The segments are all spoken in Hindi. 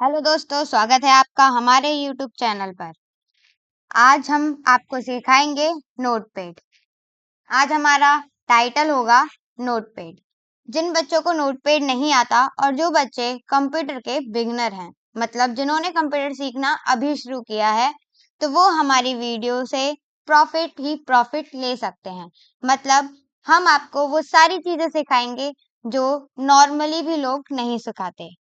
हेलो दोस्तों, स्वागत है आपका हमारे YouTube चैनल पर। आज हम आपको सिखाएंगे नोटपैड। आज हमारा टाइटल होगा नोटपैड। जिन बच्चों को नोटपैड नहीं आता और जो बच्चे कंप्यूटर के बिगनर हैं, मतलब जिन्होंने कंप्यूटर सीखना अभी शुरू किया है, तो वो हमारी वीडियो से प्रॉफिट ले सकते हैं। मतलब हम आपको वो सारी चीजें सिखाएंगे जो नॉर्मली भी लोग नहीं सिखाते।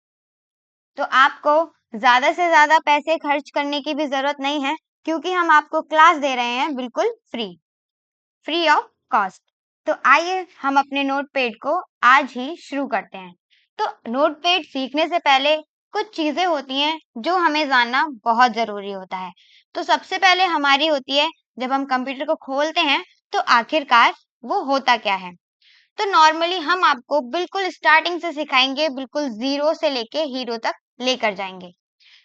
तो आपको ज्यादा से ज्यादा पैसे खर्च करने की भी जरूरत नहीं है, क्योंकि हम आपको क्लास दे रहे हैं बिल्कुल फ्री ऑफ कॉस्ट। तो आइए हम अपने नोटपैड को आज ही शुरू करते हैं। तो नोटपैड सीखने से पहले कुछ चीजें होती हैं जो हमें जानना बहुत जरूरी होता है। तो सबसे पहले हमारी होती है, जब हम कंप्यूटर को खोलते हैं तो आखिरकार वो होता क्या है। तो नॉर्मली हम आपको बिल्कुल स्टार्टिंग से सिखाएंगे, बिल्कुल जीरो से लेके हीरो तक लेकर जाएंगे।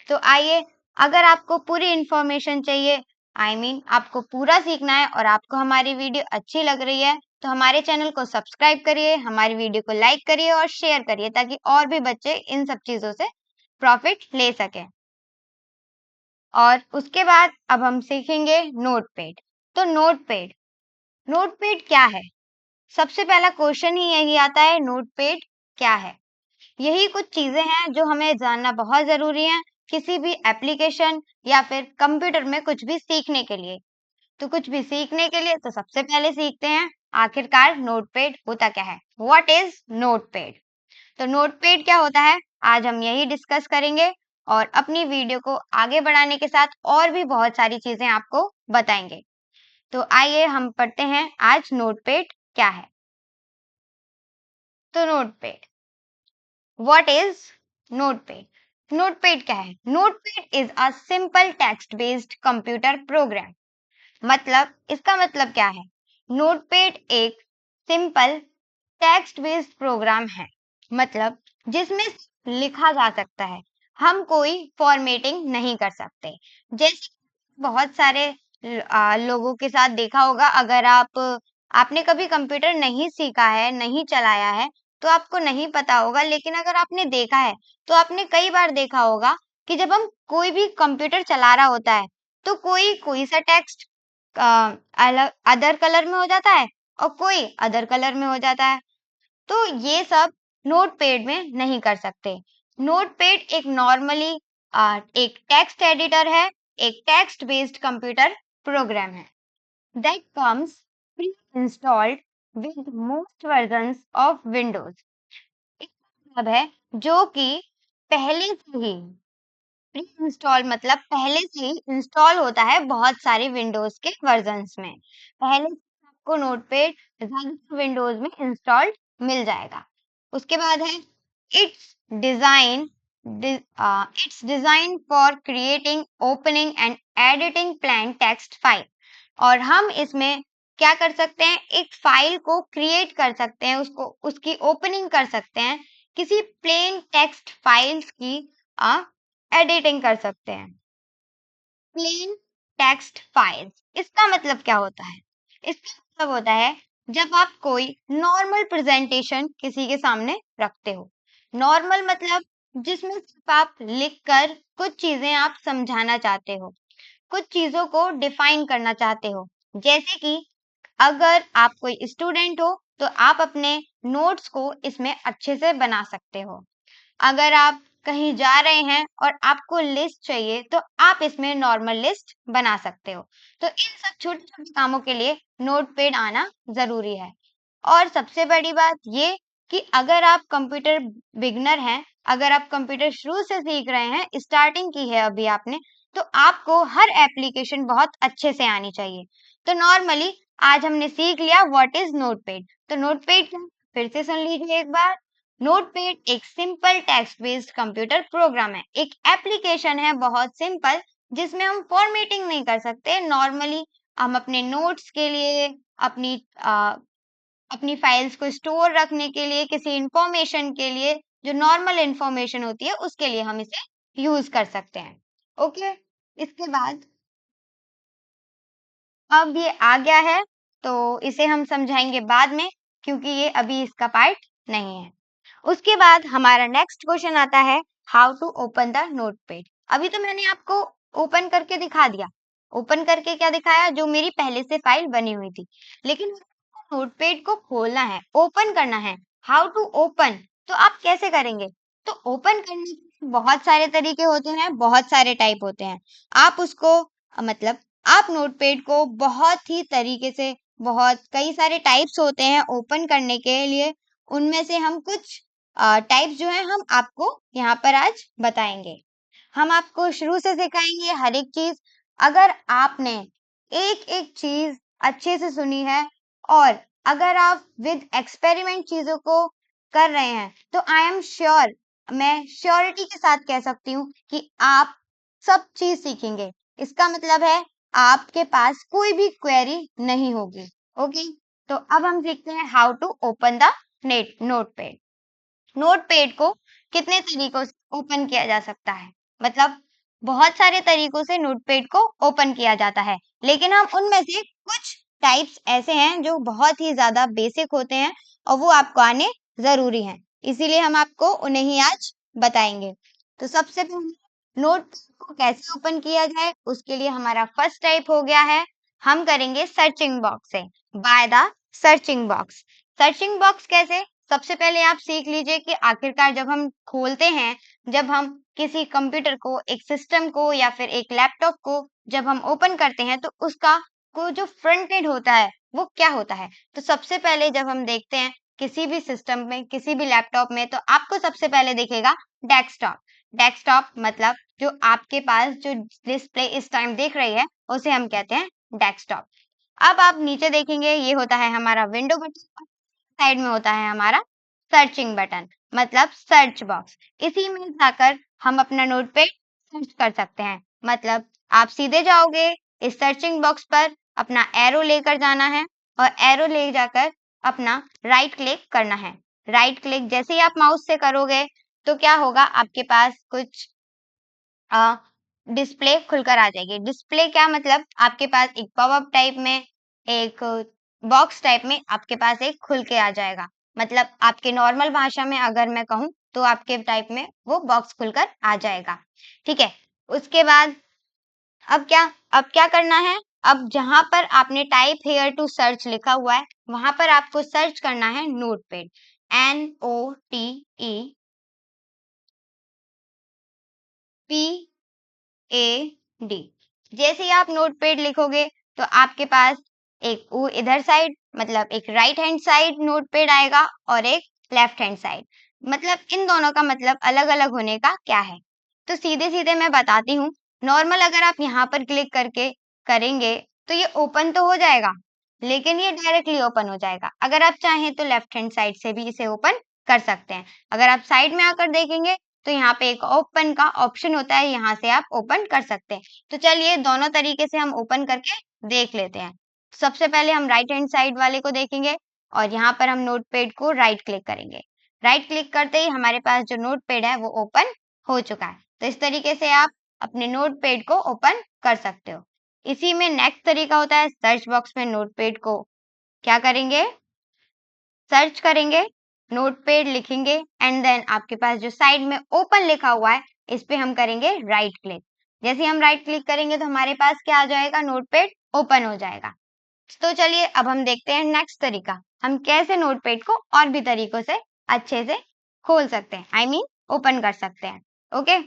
तो आइए, अगर आपको पूरी इंफॉर्मेशन चाहिए, आपको पूरा सीखना है और आपको हमारी वीडियो अच्छी लग रही है, तो हमारे चैनल को सब्सक्राइब करिए, हमारी वीडियो को लाइक करिए और शेयर करिए, ताकि और भी बच्चे इन सब चीजों से प्रॉफिट ले सकें। और उसके बाद अब हम सीखेंगे नोटपैड। तो नोटपैड क्या है? सबसे पहला क्वेश्चन ही यही आता है, नोटपैड क्या है। यही कुछ चीजें हैं जो हमें जानना बहुत जरूरी है किसी भी एप्लीकेशन या फिर कंप्यूटर में कुछ भी सीखने के लिए। तो कुछ भी सीखने के लिए तो सबसे पहले सीखते हैं आखिरकार नोटपैड होता क्या है। What is notepad? तो नोटपैड क्या होता है, आज हम यही डिस्कस करेंगे और अपनी वीडियो को आगे बढ़ाने के साथ और भी बहुत सारी चीजें आपको बताएंगे। तो आइए हम पढ़ते हैं आज नोटपैड क्या है। तो notepad, what is notepad? Notepad क्या है? Notepad is a simple text based computer program. मतलब इसका मतलब क्या है? नोटपैड एक सिंपल टेक्स्ट बेस्ड प्रोग्राम है, मतलब जिसमें लिखा जा सकता है, हम कोई फॉर्मेटिंग नहीं कर सकते। जैसे बहुत सारे लोगों के साथ देखा होगा, अगर आपने कभी कंप्यूटर नहीं सीखा है, नहीं चलाया है, तो आपको नहीं पता होगा, लेकिन अगर आपने देखा है तो आपने कई बार देखा होगा कि जब हम कोई भी कंप्यूटर चला रहा होता है, तो कोई कोई सा टेक्स्ट अलग अदर कलर में हो जाता है और कोई अदर कलर में हो जाता है। तो ये सब नोटपैड में नहीं कर सकते। नोटपैड एक नॉर्मली एक टेक्स्ट एडिटर है, एक टेक्स्ट बेस्ड कंप्यूटर प्रोग्राम है that comes pre-installed with most versions of Windows। इसका मतलब है जो कि पहले से ही प्री इंस्टॉल, मतलब पहले से ही इंस्टॉल होता है बहुत सारे विंडोज के वर्जन्स में। पहले से आपको नोटपैड ज्यादातर विंडोज में इंस्टॉल्ड मिल जाएगा। उसके बाद है it's design it's design for creating, opening and editing plain text file. और हम इसमें क्या कर सकते हैं, एक फाइल को क्रिएट कर सकते हैं, उसको उसकी ओपनिंग कर सकते हैं, किसी प्लेन टेक्स्ट फाइल्स की एडिटिंग कर सकते हैं। प्लेन टेक्स्ट फाइल्स, इसका मतलब क्या होता है? इसका मतलब होता है जब आप कोई नॉर्मल प्रेजेंटेशन किसी के सामने रखते हो। नॉर्मल मतलब जिसमें सिर्फ आप लिखकर कुछ चीजें आप समझाना चाहते हो, कुछ चीजों को डिफाइन करना चाहते हो। जैसे कि अगर आप कोई स्टूडेंट हो तो आप अपने नोट्स को इसमें अच्छे से बना सकते हो। अगर आप कहीं जा रहे हैं और आपको लिस्ट चाहिए, तो आप इसमें नॉर्मल लिस्ट बना सकते हो। तो इन सब छोटे छोटे कामों के लिए नोटपैड आना जरूरी है। और सबसे बड़ी बात ये कि अगर आप कंप्यूटर बिगनर हैं, अगर आप कंप्यूटर शुरू से सीख रहे हैं, स्टार्टिंग की है अभी आपने, तो आपको हर एप्लीकेशन बहुत अच्छे से आनी चाहिए। तो नॉर्मली आज हमने सीख लिया व्हाट इज नोटपैड। तो नोटपैड फिर से सुन लीजिए एक बार। नोटपैड एक simple text based computer program है, एक एप्लीकेशन है बहुत सिंपल, जिसमें हम फॉर्मेटिंग नहीं कर सकते। नॉर्मली हम अपने नोट्स के लिए, अपनी अपनी फाइल्स को स्टोर रखने के लिए, किसी इंफॉर्मेशन के लिए, जो नॉर्मल इंफॉर्मेशन होती है उसके लिए हम इसे यूज कर सकते हैं। ओके, इसके बाद अब ये आ गया है, तो इसे हम समझाएंगे बाद में, क्योंकि ये अभी इसका पार्ट नहीं है। उसके बाद हमारा नेक्स्ट क्वेश्चन आता है, how to open the notepad. अभी तो मैंने आपको ओपन करके दिखा दिया। ओपन करके क्या दिखाया, जो मेरी पहले से फाइल बनी हुई थी। लेकिन नोटपैड को खोलना है, ओपन करना है, हाउ टू ओपन, तो आप कैसे करेंगे? तो ओपन करने के बहुत सारे तरीके होते हैं, बहुत सारे टाइप होते हैं। आप उसको मतलब आप नोटपैड को बहुत ही तरीके से, बहुत कई सारे टाइप्स होते हैं ओपन करने के लिए। उनमें से हम कुछ टाइप्स जो है हम आपको यहाँ पर आज बताएंगे। हम आपको शुरू से सिखाएंगे हर एक चीज। अगर आपने एक एक चीज अच्छे से सुनी है और अगर आप विद एक्सपेरिमेंट चीजों को कर रहे हैं, तो आई एम श्योर, मैं श्योरिटी के साथ कह सकती हूँ कि आप सब चीज सीखेंगे। इसका मतलब है आपके पास कोई भी क्वेरी नहीं होगी। ओके, तो अब हम सीखते हैं how to open the notepad. Notepad को कितने तरीकों से ओपन किया जा सकता है, मतलब बहुत सारे तरीकों से नोटपैड को ओपन किया जाता है, लेकिन हम उनमें से कुछ टाइप्स ऐसे हैं जो बहुत ही ज्यादा बेसिक होते हैं और वो आपको आने जरूरी हैं, इसीलिए हम आपको उन्हें ही आज बताएंगे। तो सबसे पहले नोटपैड को कैसे ओपन किया जाए, उसके लिए हमारा फर्स्ट टाइप हो गया है, हम करेंगे सर्चिंग बॉक्स से, by the searching box. Searching box कैसे, सबसे पहले आप सीख लीजिए कि आखिरकार जब हम खोलते हैं, जब हम किसी कंप्यूटर को, एक सिस्टम को या फिर एक लैपटॉप को जब हम ओपन करते हैं, तो उसका को जो फ्रंट एंड होता है वो क्या होता है। तो सबसे पहले जब हम देखते हैं किसी भी सिस्टम में, किसी भी लैपटॉप में, तो आपको सबसे पहले दिखेगा डेस्कटॉप। डेस्कटॉप मतलब जो आपके पास जो डिस्प्ले इस टाइम देख रही है, उसे हम कहते हैं डेस्कटॉप। अब आप नीचे देखेंगे, ये होता है हमारा विंडो बटन, साइड में होता है हमारा सर्चिंग बटन, मतलब सर्च बॉक्स। इसी में जाकर हम अपना नोटपैड सर्च कर सकते हैं। मतलब आप सीधे जाओगे इस सर्चिंग बॉक्स पर, अपना एरो लेकर जाना है और एरो ले जाकर अपना राइट क्लिक करना है। राइट क्लिक जैसे ही आप माउस से करोगे, तो क्या होगा, आपके पास कुछ डिस्प्ले खुलकर आ जाएगी। डिस्प्ले क्या मतलब, आपके पास एक पॉपअप टाइप में, एक बॉक्स टाइप में आपके पास एक खुल के आ जाएगा। मतलब आपके नॉर्मल भाषा में अगर मैं कहूँ, तो आपके टाइप में वो बॉक्स खुलकर आ जाएगा। ठीक है, उसके बाद अब क्या करना है, अब जहां पर आपने टाइप हेयर टू सर्च लिखा हुआ है, वहां पर आपको सर्च करना है नोटपैड, NOTEPAD। जैसे ही आप नोटपैड लिखोगे, तो आपके पास एक वो इधर साइड, मतलब एक राइट हैंड साइड नोटपैड आएगा और एक लेफ्ट हैंड साइड। मतलब इन दोनों का मतलब अलग अलग होने का क्या है, तो सीधे सीधे मैं बताती हूँ। नॉर्मल अगर आप यहाँ पर क्लिक करके करेंगे, तो ये ओपन तो हो जाएगा, लेकिन ये डायरेक्टली ओपन हो जाएगा। अगर आप चाहें तो लेफ्ट हैंड साइड से भी इसे ओपन कर सकते हैं। अगर आप साइड में आकर देखेंगे, तो यहाँ पे एक ओपन का ऑप्शन होता है, यहाँ से आप ओपन कर सकते हैं। तो चलिए दोनों तरीके से हम ओपन करके देख लेते हैं। सबसे पहले हम राइट हैंड साइड वाले को देखेंगे और यहाँ पर हम नोटपैड को राइट क्लिक करेंगे। राइट क्लिक करते ही हमारे पास जो नोटपैड है वो ओपन हो चुका है। तो इस तरीके से आप अपने नोटपैड को ओपन कर सकते हो। इसी में नेक्स्ट तरीका होता है, सर्च बॉक्स में नोटपैड को क्या करेंगे, सर्च करेंगे, नोटपैड लिखेंगे एंड देन आपके पास जो साइड में ओपन लिखा हुआ है, इस पे हम करेंगे राइट क्लिक। जैसे हम राइट क्लिक करेंगे, तो हमारे पास क्या आ जाएगा, नोटपैड ओपन हो जाएगा। तो चलिए अब हम देखते हैं नेक्स्ट तरीका, हम कैसे नोटपैड को और भी तरीकों से अच्छे से खोल सकते हैं, आई मीन ओपन कर सकते हैं। ओके,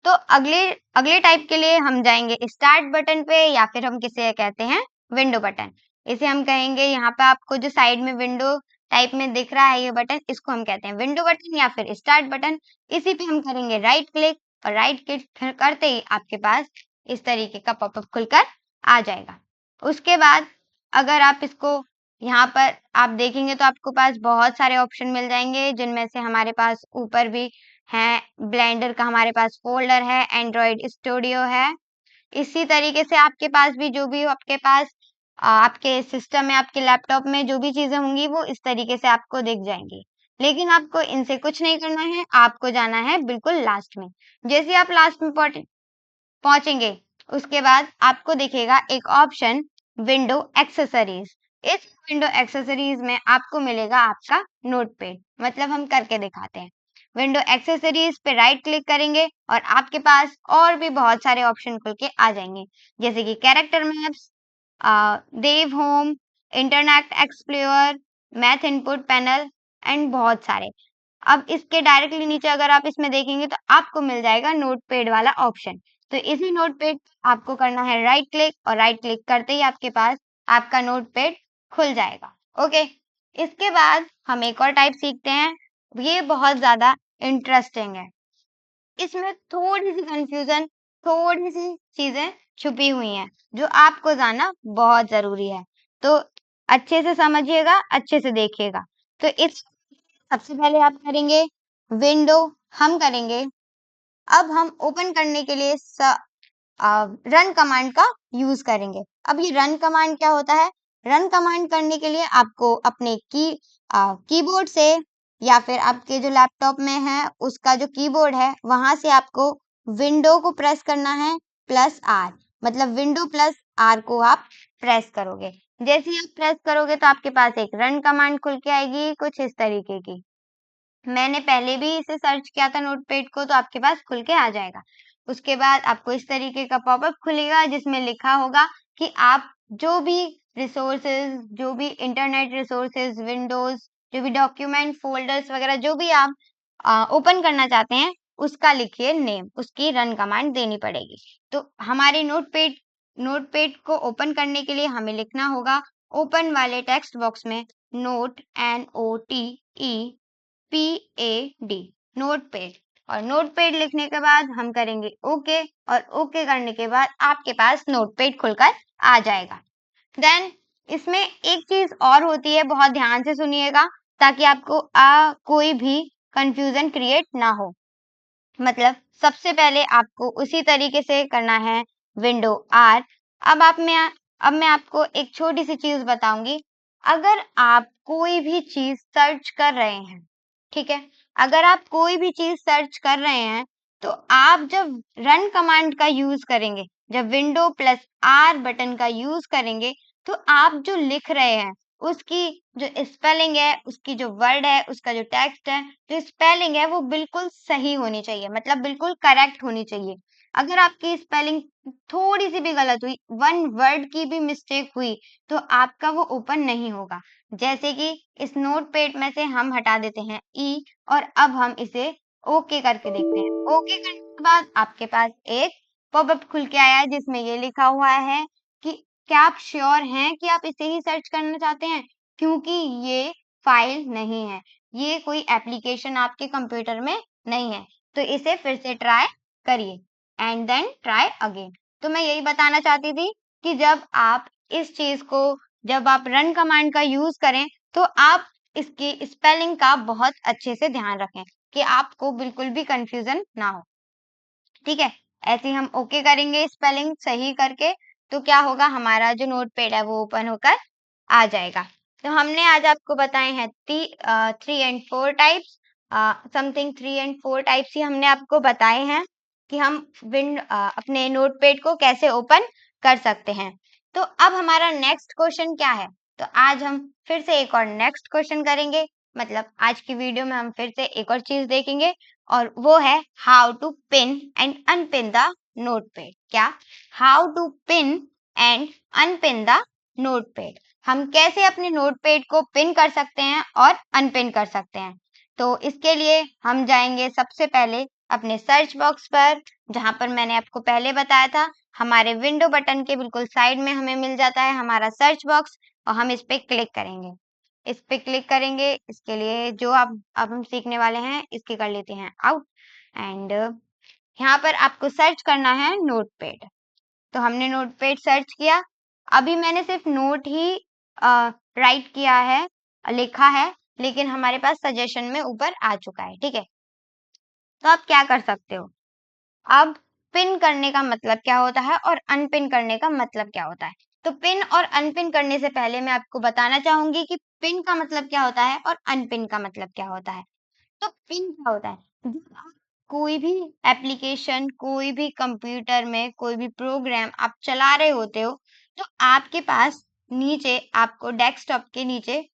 तो अगले अगले टाइप के लिए हम जाएंगे स्टार्ट बटन पे, या फिर हम किसे कहते हैं विंडो बटन। इसे हम कहेंगे, यहाँ पे आपको जो साइड में विंडो टाइप में दिख रहा है ये बटन, इसको हम कहते हैं विंडो बटन या फिर स्टार्ट बटन। इसी पे हम करेंगे राइट क्लिक और राइट क्लिक करते ही आपके पास इस तरीके का पॉपअप खुलकर आ जाएगा। उसके बाद अगर आप इसको यहाँ पर आप देखेंगे, तो आपको पास बहुत सारे ऑप्शन मिल जाएंगे, जिनमें से हमारे पास ऊपर भी है, ब्लेंडर का हमारे पास फोल्डर है, एंड्रॉइड स्टूडियो है। इसी तरीके से आपके पास भी जो भी हो, आपके पास आपके सिस्टम में, आपके लैपटॉप में जो भी चीजें होंगी, वो इस तरीके से आपको दिख जाएंगी। लेकिन आपको इनसे कुछ नहीं करना है, आपको जाना है बिल्कुल लास्ट में। जैसे आप लास्ट में पहुंचेंगे, उसके बाद आपको दिखेगा एक ऑप्शन विंडो एक्सेसरीज। इस विंडो एक्सेसरीज में आपको मिलेगा आपका नोटपैड। मतलब हम करके दिखाते हैं। विंडो एक्सेसरीज पे राइट क्लिक करेंगे और आपके पास और भी बहुत सारे ऑप्शन खुल के आ जाएंगे, जैसे कि character maps, Dev Home, internet explorer, math input panel and बहुत सारे। अब इसके डायरेक्टली नीचे अगर आप इसमें देखेंगे तो आपको मिल जाएगा नोटपैड वाला ऑप्शन। तो इसी नोटपैड आपको करना है राइट क्लिक और राइट क्लिक करते ही आपके पास आपका नोटपैड खुल जाएगा। ओके, इसके बाद हम एक और टाइप सीखते हैं, ये बहुत ज्यादा इंटरेस्टिंग है। इसमें थोड़ी सी कंफ्यूजन, थोड़ी सी चीजें छुपी हुई हैं जो आपको जानना बहुत जरूरी है। तो अच्छे से समझिएगा, अच्छे से देखिएगा। तो इस सबसे पहले आप करेंगे विंडो, हम करेंगे, अब हम ओपन करने के लिए रन कमांड का यूज करेंगे। अब ये रन कमांड क्या होता है? रन कमांड करने के लिए आपको अपने कीबोर्ड से या फिर आपके जो लैपटॉप में है उसका जो कीबोर्ड है वहां से आपको विंडो को प्रेस करना है प्लस आर, मतलब विंडो प्लस आर को आप प्रेस करोगे। जैसे ही आप प्रेस करोगे तो आपके पास एक रन कमांड खुल के आएगी कुछ इस तरीके की। मैंने पहले भी इसे सर्च किया था नोटपैड को, तो आपके पास खुल के आ जाएगा। उसके बाद आपको इस तरीके का पॉपअप खुलेगा जिसमें लिखा होगा कि आप जो भी रिसोर्सेज, जो भी इंटरनेट रिसोर्सेज, विंडोज, जो भी डॉक्यूमेंट फोल्डर्स वगैरह जो भी आप ओपन करना चाहते हैं उसका लिखिए नेम, उसकी रन कमांड देनी पड़ेगी। तो हमारे नोटपैड को ओपन करने के लिए हमें लिखना होगा ओपन वाले टेक्स्ट बॉक्स में नोट, NOTEPAD, नोटपैड। और नोटपैड लिखने के बाद हम करेंगे ओके, और ओके करने के बाद आपके पास नोटपैड खुलकर आ जाएगा। देन इसमें एक चीज और होती है, बहुत ध्यान से सुनिएगा ताकि आपको कोई भी कंफ्यूजन क्रिएट ना हो। मतलब सबसे पहले आपको उसी तरीके से करना है विंडो आर। अब मैं आपको एक छोटी सी चीज बताऊंगी। अगर आप कोई भी चीज सर्च कर रहे हैं, ठीक है, अगर आप कोई भी चीज सर्च कर रहे हैं तो आप जब रन कमांड का यूज करेंगे, जब विंडो प्लस आर बटन का यूज करेंगे, तो आप जो लिख रहे हैं उसकी जो स्पेलिंग है, उसकी जो वर्ड है, उसका जो टेक्स्ट है, जो स्पेलिंग है वो बिल्कुल सही होनी चाहिए, मतलब बिल्कुल करेक्ट होनी चाहिए। अगर आपकी स्पेलिंग थोड़ी सी भी गलत हुई, वन वर्ड की भी मिस्टेक हुई, तो आपका वो ओपन नहीं होगा। जैसे कि इस नोटपैड में से हम हटा देते हैं ई और अब हम इसे ओके करके देखते हैं। ओके करने के बाद आपके पास एक पॉपअप खुल के आया है जिसमें ये लिखा हुआ है कि क्या आप श्योर हैं कि आप इसे ही सर्च करना चाहते हैं, क्योंकि ये फाइल नहीं है, ये कोई एप्लीकेशन आपके कंप्यूटर में नहीं है, तो इसे फिर से ट्राई करिए एंड देन ट्राई अगेन। तो मैं यही बताना चाहती थी कि जब आप रन कमांड का यूज करें तो आप इसकी स्पेलिंग का बहुत अच्छे से ध्यान रखें कि आपको बिल्कुल भी कंफ्यूजन ना हो। ठीक है, ऐसे ही हम ओके करेंगे स्पेलिंग सही करके, तो क्या होगा, हमारा जो नोटपैड है वो ओपन होकर आ जाएगा। तो हमने आज आपको बताए हैं 3 and 4 types, something 3 and 4 types ही हमने आपको बताए हैं कि हम अपने नोटपैड को कैसे ओपन कर सकते हैं। तो अब हमारा नेक्स्ट क्वेश्चन क्या है? तो आज हम फिर से एक और नेक्स्ट क्वेश्चन करेंगे, मतलब आज की वीडियो में हम फिर से एक और चीज देखेंगे और वो है how to pin and unpin the notepad. क्या? How to pin and unpin the notepad. हम कैसे अपने नोटपैड को पिन कर सकते हैं और अनपिन कर सकते हैं। तो इसके लिए हम जाएंगे सबसे पहले अपने सर्च बॉक्स पर, जहां पर मैंने आपको पहले बताया था हमारे विंडो बटन के बिल्कुल साइड में हमें मिल जाता है हमारा सर्च बॉक्स, और हम इस पे क्लिक करेंगे। इस पे क्लिक करेंगे, इसके लिए जो अब हम सीखने वाले हैं इसके कर लेते हैं आउट एंड यहाँ पर आपको सर्च करना है नोटपैड। तो हमने नोटपैड सर्च किया, अभी मैंने सिर्फ नोट ही राइट किया है, लिखा है, लेकिन हमारे पास सजेशन में ऊपर आ चुका है। ठीक है, तो आप क्या कर सकते हो, अब पिन करने का मतलब क्या होता है और अनपिन करने का मतलब क्या होता है। तो पिन और अनपिन करने से पहले मैं आपको बताना चाहूंगी कि पिन का मतलब क्या होता है और अनपिन का मतलब क्या होता है। तो पिन क्या होता है, जब आप कोई भी एप्लीकेशन, कोई भी कंप्यूटर में कोई भी प्रोग्राम आप चला रहे होते हो, तो आपके पास नीचे, आपको डेस्कटॉप के नीचे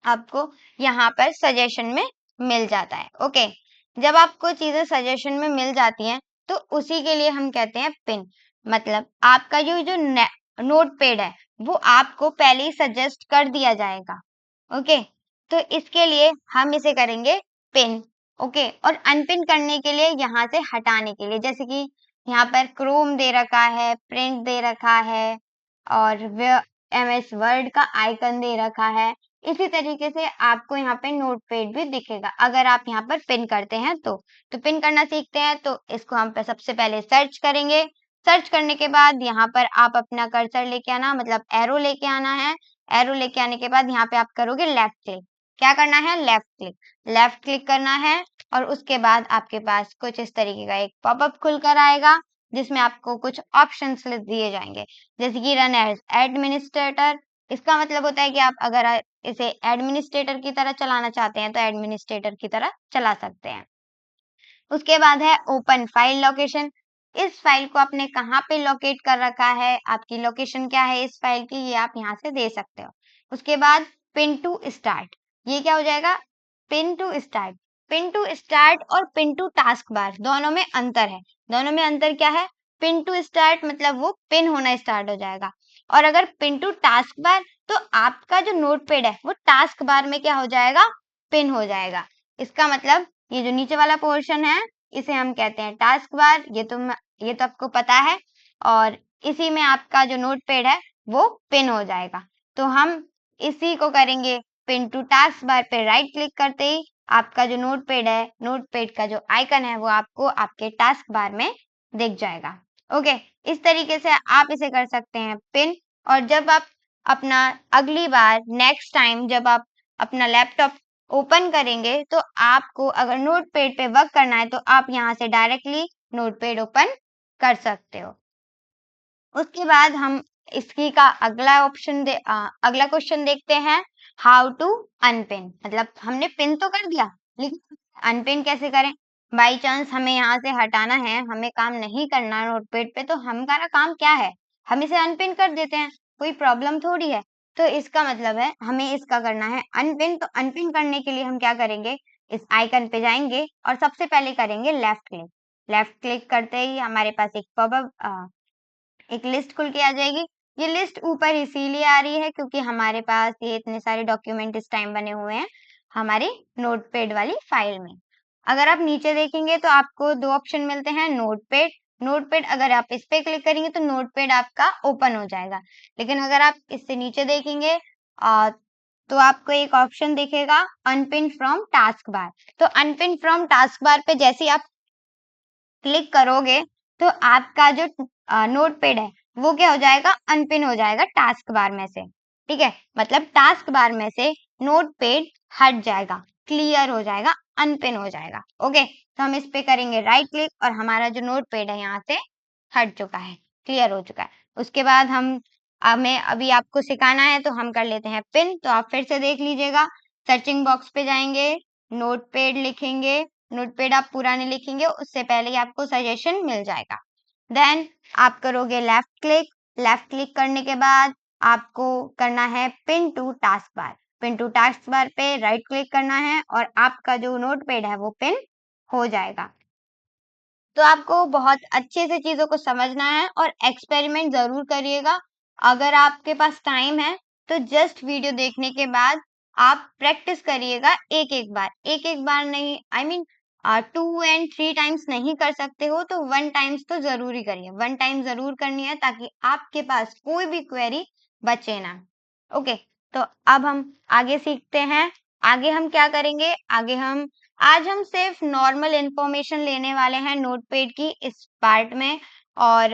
आपको यहाँ पर सजेशन में मिल जाता है। ओके, जब आपको चीजें सजेशन में मिल जाती हैं तो उसी के लिए हम कहते हैं पिन। मतलब आपका जो जो नोट पैड है वो आपको पहले ही सजेस्ट कर दिया जाएगा। ओके, तो इसके लिए हम इसे करेंगे पिन। ओके, और अनपिन करने के लिए यहाँ से हटाने के लिए, जैसे कि यहाँ पर क्रोम दे रखा है, प्रिंट दे रखा है और MS वर्ड का आइकन दे रखा है। इसी तरीके से आपको यहाँ पे नोटपैड भी दिखेगा अगर आप यहाँ पर पिन करते हैं तो पिन करना सीखते हैं तो इसको हम पे सबसे पहले सर्च करेंगे। सर्च करने के बाद यहाँ पर आप अपना कर्सर लेके आना, मतलब एरो लेके आना है। एरो लेके आने के बाद यहाँ पे आप करोगे लेफ्ट क्लिक। क्या करना है? Left click. लेफ्ट क्लिक करना है और उसके बाद आपके पास कुछ इस तरीके का एक पॉपअप खुलकर आएगा जिसमें आपको कुछ ऑप्शंस दिए जाएंगे, जैसे कि रन एज एडमिनिस्ट्रेटर। इसका मतलब होता है कि आप अगर इसे एडमिनिस्ट्रेटर की तरह चलाना चाहते हैं तो एडमिनिस्ट्रेटर की तरह चला सकते हैं। उसके बाद है ओपन फाइल लोकेशन। इस फाइल को आपने कहाँ पे लोकेट कर रखा है, आपकी लोकेशन क्या है इस फाइल की, ये आप यहाँ से दे सकते हो। उसके बाद पिन टू स्टार्ट, ये क्या हो जाएगा? Pin to start. Pin to start और पिन टू टास्क बार दोनों में अंतर है। दोनों में अंतर क्या है? पिन टू स्टार्ट मतलब वो पिन होना स्टार्ट हो जाएगा, और अगर पिन टू टास्क बार तो आपका जो नोटपैड है वो टास्क बार में क्या हो जाएगा? पिन हो जाएगा। इसका मतलब ये जो नीचे वाला पोर्शन है इसे हम कहते हैं टास्क बार, ये तो आपको पता है, और इसी में आपका जो नोटपैड है वो पिन हो जाएगा। तो हम इसी को करेंगे पिन टू टास्क बार पे राइट क्लिक करते ही आपका जो नोटपैड है, नोटपैड का जो आइकन है वो आपको आपके टास्क बार में दिख जाएगा। ओके, इस तरीके से आप इसे कर सकते हैं पिन। और जब आप अपना अगली बार नेक्स्ट टाइम जब आप अपना लैपटॉप ओपन करेंगे तो आपको अगर नोटपैड पे वर्क करना है तो आप यहाँ से डायरेक्टली नोटपैड ओपन कर सकते हो। उसके बाद हम इसकी का अगला क्वेश्चन देखते हैं, हाउ टू अनपिन। मतलब हमने पिन तो कर दिया लेकिन अनपिन कैसे करें? बाई चांस हमें यहाँ से हटाना है, हमें काम नहीं करना नोटपैड पे, तो हमारा काम क्या है? हम इसे अनपिन कर देते हैं, कोई प्रॉब्लम थोड़ी है। तो इसका मतलब है हमें इसका करना है अनपिन। तो अनपिन करने के लिए हम क्या करेंगे? इस आइकन पे जाएंगे और सबसे पहले करेंगे लेफ्ट क्लिक। लेफ्ट क्लिक करते ही हमारे पास एक लिस्ट खुल के आ जाएगी। ये लिस्ट ऊपर इसीलिए आ रही है क्योंकि हमारे पास ये इतने सारे डॉक्यूमेंट इस टाइम बने हुए हैं हमारी नोटपैड वाली फाइल में। अगर आप नीचे देखेंगे तो आपको दो ऑप्शन मिलते हैं, नोटपैड। नोटपैड अगर आप इस पे क्लिक करेंगे तो नोटपैड आपका ओपन हो जाएगा, लेकिन अगर आप इससे नीचे देखेंगे तो आपको एक ऑप्शन दिखेगा अनपिन फ्रॉम टास्क बार। तो अनपिन फ्रॉम टास्क बार पे जैसे ही आप क्लिक करोगे तो आपका जो नोटपैड है वो क्या हो जाएगा? अनपिन हो जाएगा टास्क बार में से। ठीक है, मतलब टास्क बार में से नोटपैड हट जाएगा, क्लियर हो जाएगा, अनपिन हो जाएगा। ओके, तो हम इस पे करेंगे राइट क्लिक और हमारा जो नोटपैड है यहाँ से हट चुका है, क्लियर हो चुका है। उसके बाद हमें अभी आपको सिखाना है तो हम कर लेते हैं पिन। तो आप फिर से देख लीजिएगा, सर्चिंग बॉक्स पे जाएंगे, नोटपैड लिखेंगे। नोटपैड आप पूरा नहीं लिखेंगे, उससे पहले ही आपको सजेशन मिल जाएगा। देन आप करोगे लेफ्ट क्लिक। लेफ्ट क्लिक करने के बाद आपको करना है pin to taskbar. Pin to taskbar पे राइट क्लिक करना है और आपका जो नोटपैड है वो पिन हो जाएगा। तो आपको बहुत अच्छे से चीजों को समझना है और एक्सपेरिमेंट जरूर करिएगा। अगर आपके पास टाइम है तो जस्ट वीडियो देखने के बाद आप प्रैक्टिस करिएगा एक एक बार नहीं, आई मीन 2 and 3 टाइम्स नहीं कर सकते हो तो 1 टाइम्स तो जरूर ही करिए, 1 टाइम जरूर करनी है ताकि आपके पास कोई भी क्वेरी बचे ना। ओके, तो अब हम आगे सीखते हैं। आगे हम क्या करेंगे? आज हम सिर्फ नॉर्मल इंफॉर्मेशन लेने वाले हैं नोटपैड की इस पार्ट में, और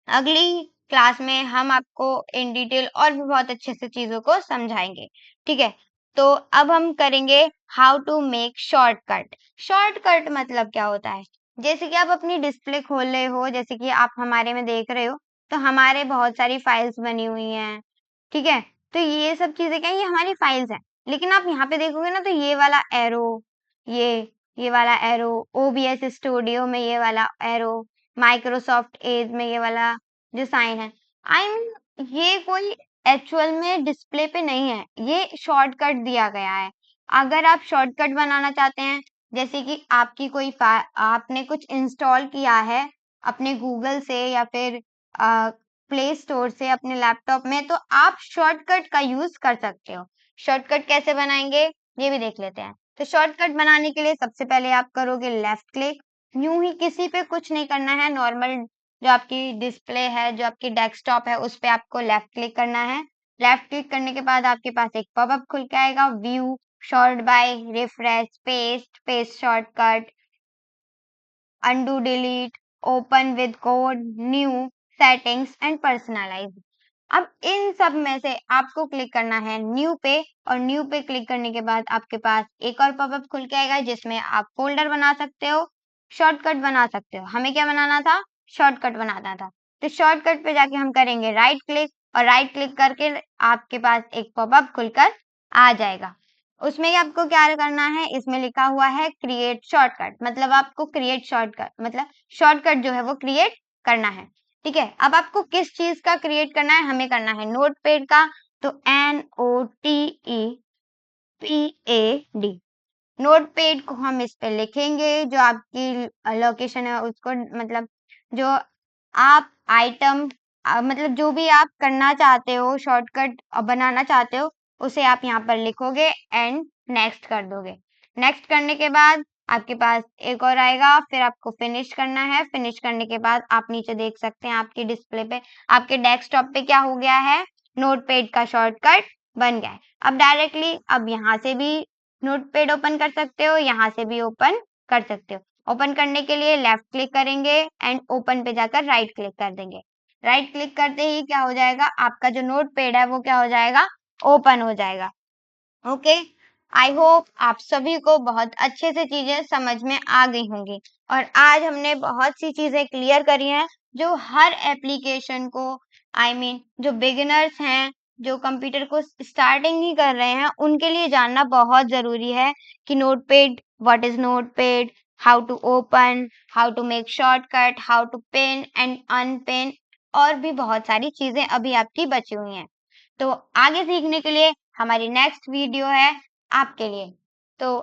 अगली क्लास में हम आपको इन डिटेल और भी बहुत अच्छे से चीजों को समझाएंगे। ठीक है, तो अब हम करेंगे how to make shortcut. Shortcut मतलब क्या होता है? जैसे कि आप अपनी डिस्प्ले खोल रहे हो, जैसे कि आप हमारे में देख रहे हो, तो हमारे बहुत सारी फाइल्स बनी हुई हैं। ठीक है, तो ये सब चीजें क्या है? ये हमारी फाइल्स हैं। लेकिन आप यहाँ पे देखोगे ना तो ये ये वाला एरो, OBS स्टूडियो में ये वाला एरो, माइक्रोसॉफ्ट एज में ये वाला जो साइन है, आई मीन ये कोई एक्चुअल में डिस्प्ले पे नहीं है, ये शॉर्टकट दिया गया है। अगर आप शॉर्टकट बनाना चाहते हैं जैसे कि आपकी कोई आपने कुछ इंस्टॉल किया है अपने गूगल से या फिर प्ले स्टोर से अपने लैपटॉप में, तो आप शॉर्टकट का यूज कर सकते हो। शॉर्टकट कैसे बनाएंगे ये भी देख लेते हैं। तो शॉर्टकट बनाने के लिए सबसे पहले आप करोगे लेफ्ट क्लिक। यूं ही किसी पे कुछ नहीं करना है, नॉर्मल जो आपकी डिस्प्ले है, जो आपकी डेस्कटॉप है, उस पे आपको लेफ्ट क्लिक करना है। लेफ्ट क्लिक करने के बाद आपके पास एक पॉपअप खुल के आएगा, view, sort by, refresh, paste shortcut, undo delete, open with code, new, settings and personalize। अब इन सब में से आपको क्लिक करना है न्यू पे, और न्यू पे क्लिक करने के बाद आपके पास एक और पॉपअप खुल के आएगा जिसमें आप फोल्डर बना सकते हो, शॉर्टकट बना सकते हो। हमें क्या बनाना था? शॉर्टकट बनाना था। तो शॉर्टकट पे जाके हम करेंगे राइट क्लिक, और राइट क्लिक करके आपके पास एक पॉपअप खुलकर आ जाएगा। उसमें आपको क्या करना है, इसमें लिखा हुआ है क्रिएट शॉर्टकट, मतलब आपको क्रिएट शॉर्टकट मतलब शॉर्टकट जो है वो क्रिएट करना है। ठीक है, अब आपको किस चीज का क्रिएट करना है? हमें करना है नोटपैड का। तो NOTEPAD, नोटपैड को हम इस पे लिखेंगे। जो आपकी लोकेशन है उसको, मतलब जो आप आइटम मतलब जो भी आप करना चाहते हो, शॉर्टकट बनाना चाहते हो, उसे आप यहाँ पर लिखोगे एंड नेक्स्ट कर दोगे। नेक्स्ट करने के बाद आपके पास एक और आएगा, फिर आपको फिनिश करना है। फिनिश करने के बाद आप नीचे देख सकते हैं आपकी डिस्प्ले पे, आपके डेस्कटॉप पे क्या हो गया है, नोटपैड का शॉर्टकट बन गया है। अब डायरेक्टली अब यहाँ से भी नोटपैड ओपन कर सकते हो, यहाँ से भी ओपन कर सकते हो। ओपन करने के लिए लेफ्ट क्लिक करेंगे एंड ओपन पे जाकर राइट क्लिक कर देंगे। राइट क्लिक करते ही क्या हो जाएगा, आपका जो नोटपैड है वो क्या हो जाएगा, ओपन हो जाएगा। ओके, आई होप आप सभी को बहुत अच्छे से चीजें समझ में आ गई होंगी, और आज हमने बहुत सी चीजें क्लियर करी हैं जो हर एप्लीकेशन को, जो बिगिनर्स हैं, जो कंप्यूटर को स्टार्टिंग ही कर रहे हैं, उनके लिए जानना बहुत जरूरी है कि notepad, what is notepad, how to open, how to make shortcut, how to pin and unpin, और भी बहुत सारी चीजें अभी आपकी बची हुई हैं। तो आगे सीखने के लिए हमारी नेक्स्ट वीडियो है आपके लिए। तो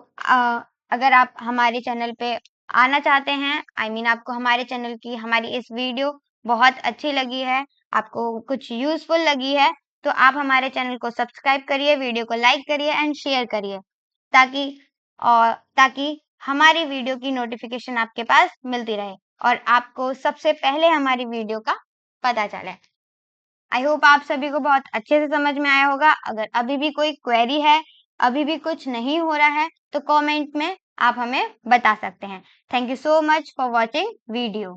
अगर आप हमारे चैनल पे आना चाहते हैं, आपको हमारे चैनल की हमारी इस वीडियो बहुत अच्छी लगी है, आपको कुछ यूजफुल लगी है, तो आप हमारे चैनल को सब्सक्राइब करिए, वीडियो को लाइक करिए एंड शेयर करिए, ताकि ताकि हमारी वीडियो की नोटिफिकेशन आपके पास मिलती रहे और आपको सबसे पहले हमारी वीडियो का पता चले। आई होप आप सभी को बहुत अच्छे से समझ में आया होगा। अगर अभी भी कोई क्वेरी है, अभी भी कुछ नहीं हो रहा है, तो कमेंट में आप हमें बता सकते हैं। Thank you so much for watching video.